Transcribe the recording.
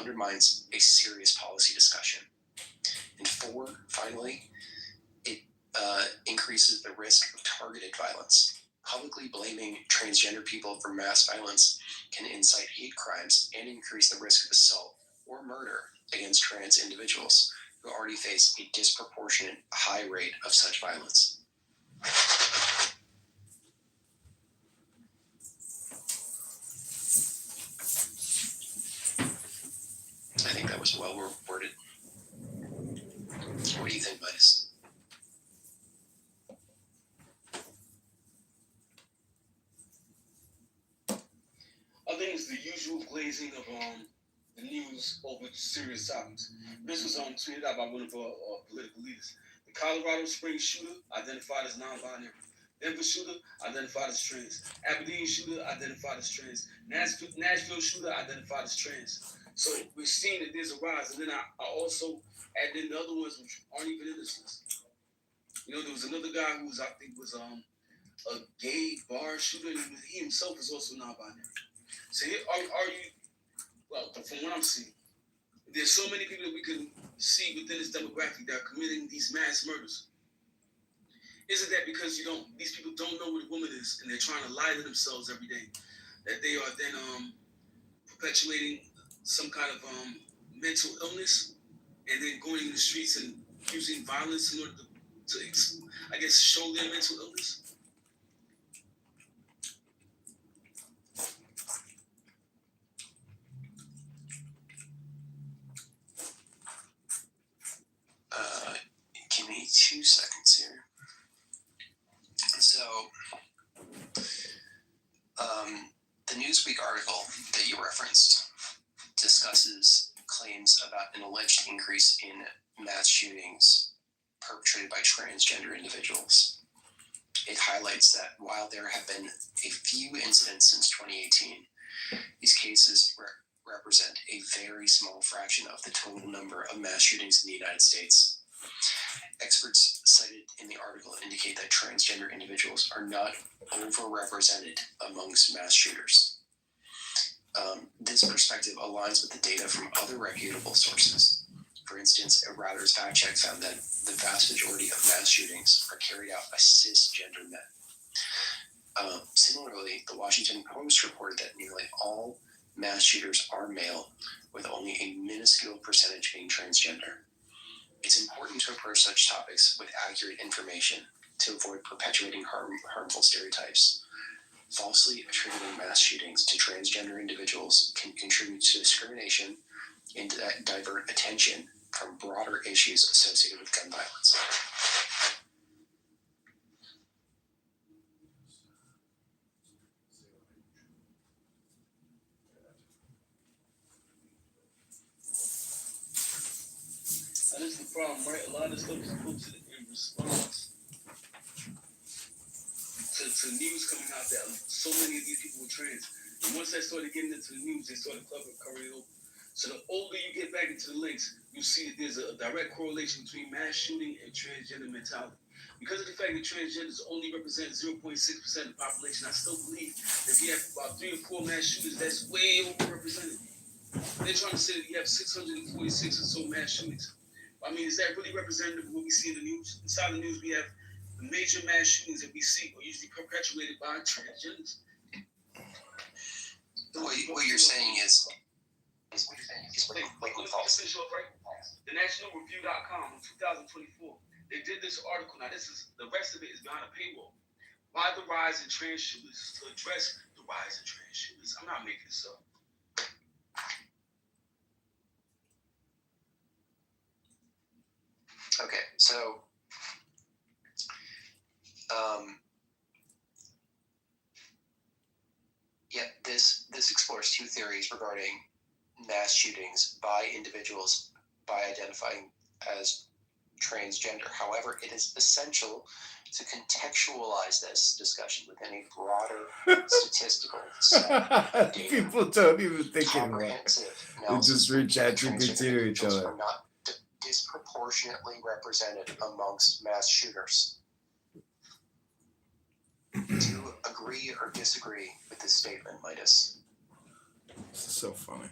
undermines a serious policy discussion. And 4, finally, it increases the risk of targeted violence. Publicly blaming transgender people for mass violence can incite hate crimes and increase the risk of assault or murder against trans individuals who already face a disproportionate high rate of such violence. I think that was well worded. What do you think, Midas? I think it's the usual glazing of the news over serious topics. This was tweeted out by one of our political leaders. The Colorado Springs shooter identified as non-binary. Denver shooter identified as trans. Aberdeen shooter identified as trans. Nashville shooter identified as trans. So we're seeing that there's a rise. And then I also add in the other ones which aren't even in this list. You know, there was another guy who was, I think, was a gay bar shooter. He himself is also non-binary. So are you, well, from what I'm seeing, there's so many people that we can see within this demographic that are committing these mass murders. Is it that because these people don't know what a woman is and they're trying to lie to themselves every day, that they are then perpetuating some kind of mental illness and then going in the streets and using violence in order to I guess, show their mental illness? Give me 2 seconds here. So, the Newsweek article that you referenced discusses claims about an alleged increase in mass shootings perpetrated by transgender individuals. It highlights that while there have been a few incidents since 2018, these cases represent a very small fraction of the total number of mass shootings in the United States. Experts cited in the article indicate that transgender individuals are not overrepresented amongst mass shooters. This perspective aligns with the data from other reputable sources. For instance, a Reuters fact check found that the vast majority of mass shootings are carried out by cisgender men. Similarly, the Washington Post reported that nearly all mass shooters are male, with only a minuscule percentage being transgender. It's important to approach such topics with accurate information to avoid perpetuating harmful stereotypes. Falsely attributing mass shootings to transgender individuals can contribute to discrimination and divert attention from broader issues associated with gun violence. And that's the problem, right? A lot of this stuff is posted in response to news coming out that so many of these people were trans. And once they started getting into the news, they started covering it over. So the older you get back into the links, you see that there's a direct correlation between mass shooting and transgender mentality. Because of the fact that transgenders only represent 0.6% of the population, I still believe that if you have about 3 or 4 mass shooters, that's way overrepresented. They're trying to say that you have 646 or so mass shootings. I mean, is that really representative of what we see in the news? Inside the news, we have the major mass shootings that we see are usually perpetuated by transgenders. What you're saying is blatantly false. The NationalReview.com in 2024, they did this article. Now, the rest of it is behind a paywall. Why the rise in trans shooters? To address the rise in trans shooters. I'm not making this up. Okay, so this explores 2 theories regarding mass shootings by individuals by identifying as transgender. However, it is essential to contextualize this discussion within a broader statistical set of data. People don't even think anymore. Comprehensive They just reach out to continue each other. Are not disproportionately represented amongst mass shooters. Do you agree or disagree with this statement, Midas? This is so funny.